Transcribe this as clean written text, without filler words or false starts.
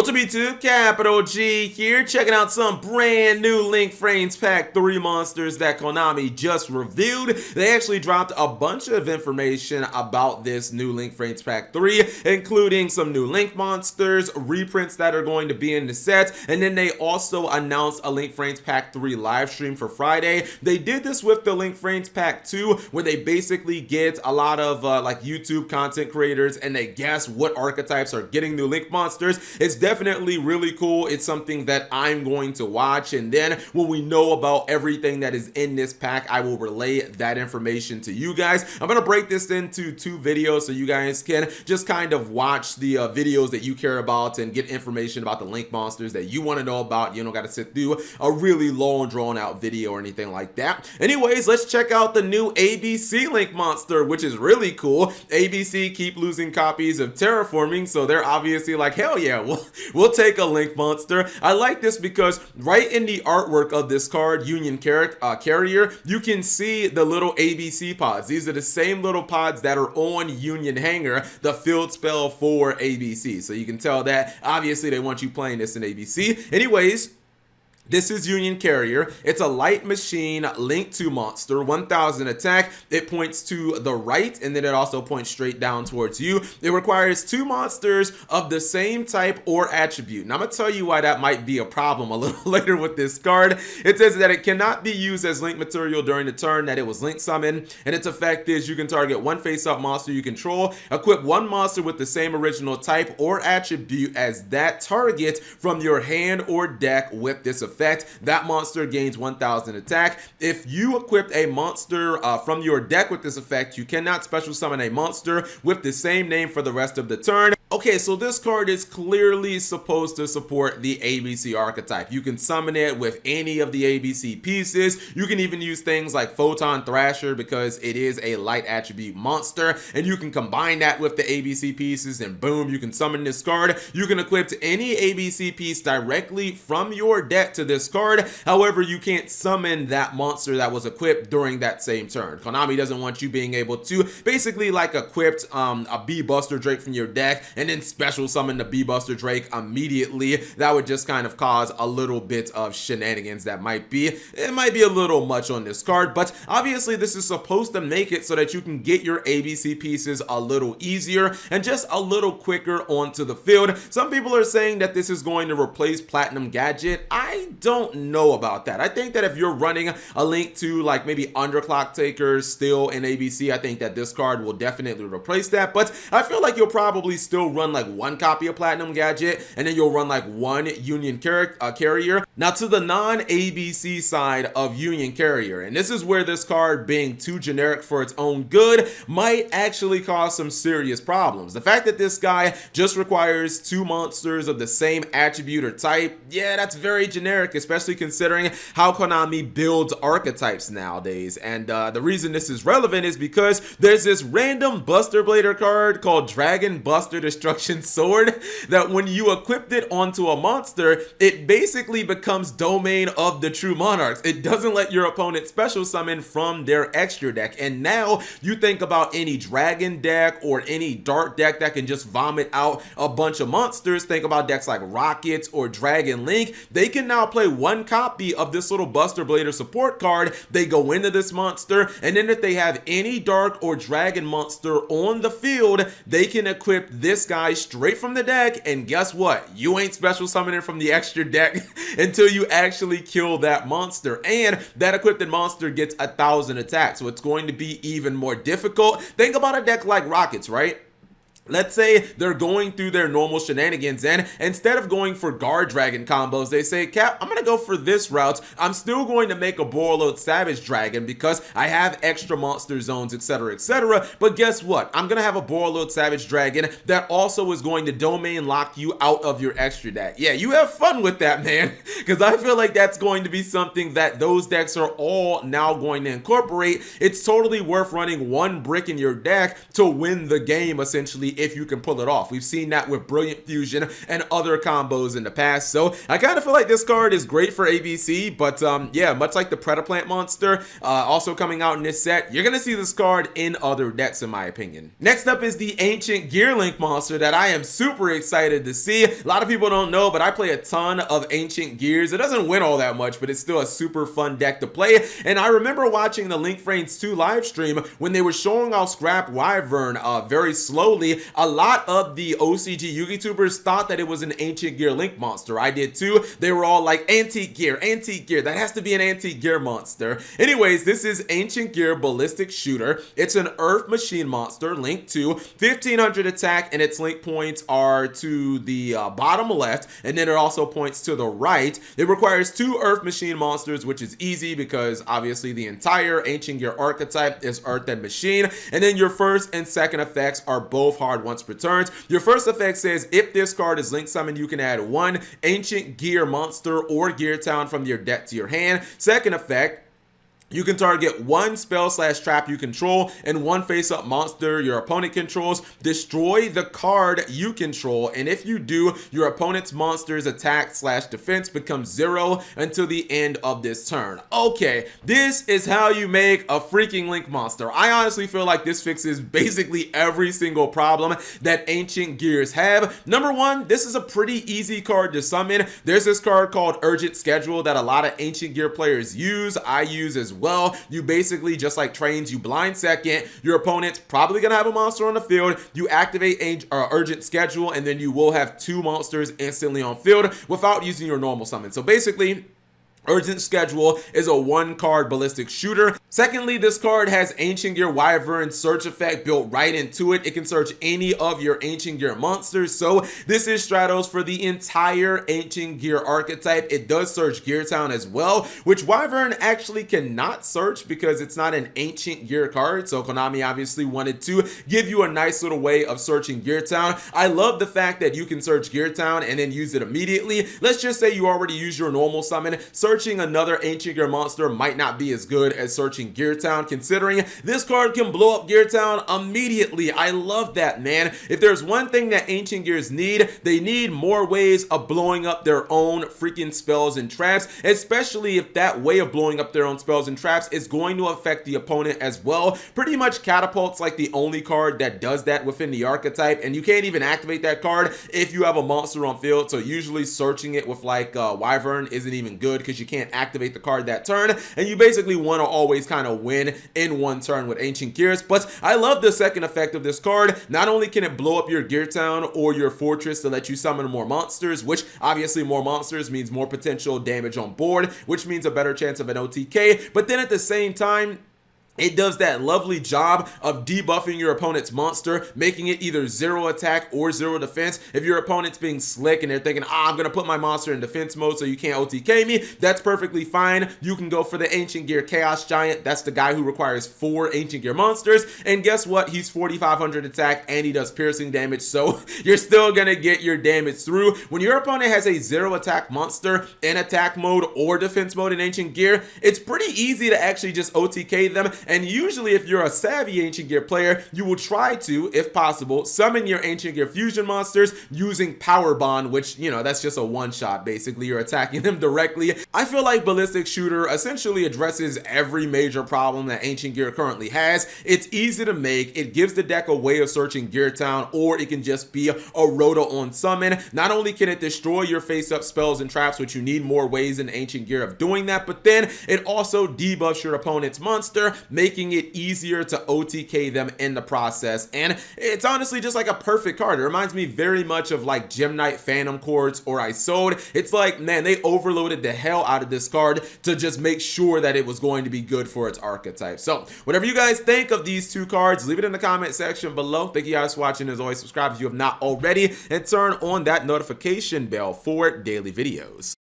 What's up YouTube, Capital G here, checking out some brand new Link Frames Pack 3 monsters that Konami just revealed. They actually dropped a bunch of information about this new Link Frames Pack 3, including some new Link monsters, reprints that are going to be in the set, and then they also announced a Link Frames Pack 3 live stream for Friday. They did this with the Link Frames Pack 2, where they basically get a lot of like YouTube content creators and they guess what archetypes are getting new Link monsters. It's definitely really cool. It's something that I'm going to watch, and then when we know about everything that is in this pack, I will relay that information to you guys. I'm gonna break this into 2 videos so you guys can just kind of watch the videos that you care about and get information about the Link monsters that you want to know about. You don't got to sit through a really long drawn out video or anything like that. Anyways, let's check out the new ABC Link monster, which is really cool. ABC keep losing copies of Terraforming, so they're obviously like, hell yeah, we'll take a Link monster. I like this because right in the artwork of this card, Union Carrier, you can see the little ABC pods. These are the same little pods that are on Union Hanger, the field spell for ABC. So you can tell that obviously they want you playing this in ABC. Anyways, this is Union Carrier. It's a light machine Link 2 monster, 1000 attack. It points to the right, and then it also points straight down towards you. It requires 2 monsters of the same type or attribute. Now, I'm going to tell you why that might be a problem a little later with this card. It says that it cannot be used as Link material during the turn that it was Link summoned, and its effect is you can target one face-up monster you control, equip one monster with the same original type or attribute as that target from your hand or deck with this effect. That monster gains 1000 attack. If you equipped a monster from your deck with this effect, you cannot special summon a monster with the same name for the rest of the turn. Okay, so this card is clearly supposed to support the ABC archetype. You can summon it with any of the ABC pieces. You can even use things like Photon Thrasher because it is a light attribute monster, and you can combine that with the ABC pieces and boom, you can summon this card. You can equip any ABC piece directly from your deck to this card. However, you can't summon that monster that was equipped during that same turn. Konami doesn't want you being able to basically like equipped a Bee Buster Drake from your deck and then special summon the Bee Buster Drake immediately. That would just kind of cause a little bit of shenanigans. It might be a little much on this card, but obviously this is supposed to make it so that you can get your ABC pieces a little easier and just a little quicker onto the field. Some people are saying that this is going to replace Platinum Gadget. I don't know about that. I think that if you're running a Link to like maybe Underclock Taker still in ABC, I think that this card will definitely replace that, but I feel like you'll probably still run like 1 copy of Platinum Gadget, and then you'll run like 1 Union Carrier. Now to the non-ABC side of Union Carrier, and this is where this card being too generic for its own good might actually cause some serious problems. The fact that this guy just requires 2 monsters of the same attribute or type, yeah, that's very generic, especially considering how Konami builds archetypes nowadays. And the reason this is relevant is because there's this random Buster Blader card called Dragon Buster Destruction Sword that when you equipped it onto a monster, it basically becomes domain of the True Monarchs. It doesn't let your opponent special summon from their extra deck. And now you think about any dragon deck or any dark deck that can just vomit out a bunch of monsters. Think about decks like Rockets or Dragon Link. They can now play 1 copy of this little Buster Blader support card. They go into this monster, and then if they have any dark or dragon monster on the field, they can equip this guy straight from the deck, and guess what? You ain't special summoning from the extra deck until you actually kill that monster, and that equipped monster gets 1000 attack, so it's going to be even more difficult. Think about a deck like Rockets, right? Let's say they're going through their normal shenanigans, and instead of going for guard dragon combos, they say, Cap, I'm gonna go for this route. I'm still going to make a Borreload Savage Dragon because I have extra monster zones, etc, etc. But guess what? I'm gonna have a Borreload Savage Dragon that also is going to domain lock you out of your extra deck. Yeah, you have fun with that, man, because I feel like that's going to be something that those decks are all now going to incorporate. It's totally worth running 1 brick in your deck to win the game, essentially, if you can pull it off. We've seen that with Brilliant Fusion and other combos in the past. So I kind of feel like this card is great for ABC, but yeah, much like the Predaplant monster, also coming out in this set, you're going to see this card in other decks in my opinion. Next up is the Ancient Gear Link monster that I am super excited to see. A lot of people don't know, but I play a ton of Ancient Gears. It doesn't win all that much, but it's still a super fun deck to play. And I remember watching the Link Frames 2 live stream when they were showing off Scrap Wyvern very slowly. A lot of the OCG YouTubers thought that it was an Ancient Gear Link monster. I did too. They were all like, Antique Gear, that has to be an Antique Gear monster. Anyways, this is Ancient Gear Ballistic Shooter. It's an Earth Machine monster, Link 2, 1500 attack, and its link points are to the bottom left, and then it also points to the right. It requires 2 Earth Machine monsters, which is easy because obviously the entire Ancient Gear archetype is Earth and Machine, and then your first and second effects are both hard once per turn. Your first effect says if this card is link summoned, you can add 1 Ancient Gear monster or Gear Town from your deck to your hand. Second effect, you can target 1 spell/trap you control and 1 face-up monster your opponent controls. Destroy the card you control, and if you do, your opponent's monster's attack/defense becomes 0 until the end of this turn. Okay, this is how you make a freaking Link monster. I honestly feel like this fixes basically every single problem that Ancient Gears have. Number 1, this is a pretty easy card to summon. There's this card called Urgent Schedule that a lot of Ancient Gear players use. I use as well. You basically, just like trains, you blind second, your opponent's probably gonna have a monster on the field, you activate Urgent Schedule, and then you will have 2 monsters instantly on field without using your normal summon. So basically, Urgent Schedule is a 1-card ballistic shooter. Secondly, this card has Ancient Gear Wyvern search effect built right into it. It can search any of your Ancient Gear monsters. So this is Stratos for the entire Ancient Gear archetype. It does search Gear Town as well, which Wyvern actually cannot search because it's not an Ancient Gear card. So Konami obviously wanted to give you a nice little way of searching Gear Town. I love the fact that you can search Gear Town and then use it immediately. Let's just say you already use your normal summon. Searching another Ancient Gear monster might not be as good as searching Gear Town, considering this card can blow up Gear Town immediately. I love that, man. If there's one thing that Ancient Gears need, they need more ways of blowing up their own freaking spells and traps, especially if that way of blowing up their own spells and traps is going to affect the opponent as well. Pretty much Catapult's like the only card that does that within the archetype, and you can't even activate that card if you have a monster on field. So usually searching it with like Wyvern isn't even good because you can't activate the card that turn, and you basically want to always kind of win in one turn with Ancient Gears. But I love the second effect of this card. Not only can it blow up your Gear Town or your fortress to let you summon more monsters, which obviously more monsters means more potential damage on board, which means a better chance of an OTK, but then at the same time, it does that lovely job of debuffing your opponent's monster, making it either 0 attack or 0 defense. If your opponent's being slick and they're thinking, I'm going to put my monster in defense mode so you can't OTK me, that's perfectly fine. You can go for the Ancient Gear Chaos Giant. That's the guy who requires 4 Ancient Gear monsters. And guess what? He's 4,500 attack and he does piercing damage. So you're still going to get your damage through. When your opponent has a 0 attack monster in attack mode or defense mode in Ancient Gear, it's pretty easy to actually just OTK them. And usually if you're a savvy Ancient Gear player, you will try to, if possible, summon your Ancient Gear fusion monsters using Power Bond, which, you know, that's just a one-shot. Basically, you're attacking them directly. I feel like Ballistic Shooter essentially addresses every major problem that Ancient Gear currently has. It's easy to make. It gives the deck a way of searching Gear Town, or it can just be a Rota on summon. Not only can it destroy your face-up spells and traps, which you need more ways in Ancient Gear of doing that, but then it also debuffs your opponent's monster, making it easier to OTK them in the process. And it's honestly just like a perfect card. It reminds me very much of like Gem Knight Phantom Quartz or Isolde. It's like, man, they overloaded the hell out of this card to just make sure that it was going to be good for its archetype. So whatever you guys think of these two cards, leave it in the comment section below. Thank you guys for watching. As always, subscribe if you have not already, and turn on that notification bell for daily videos.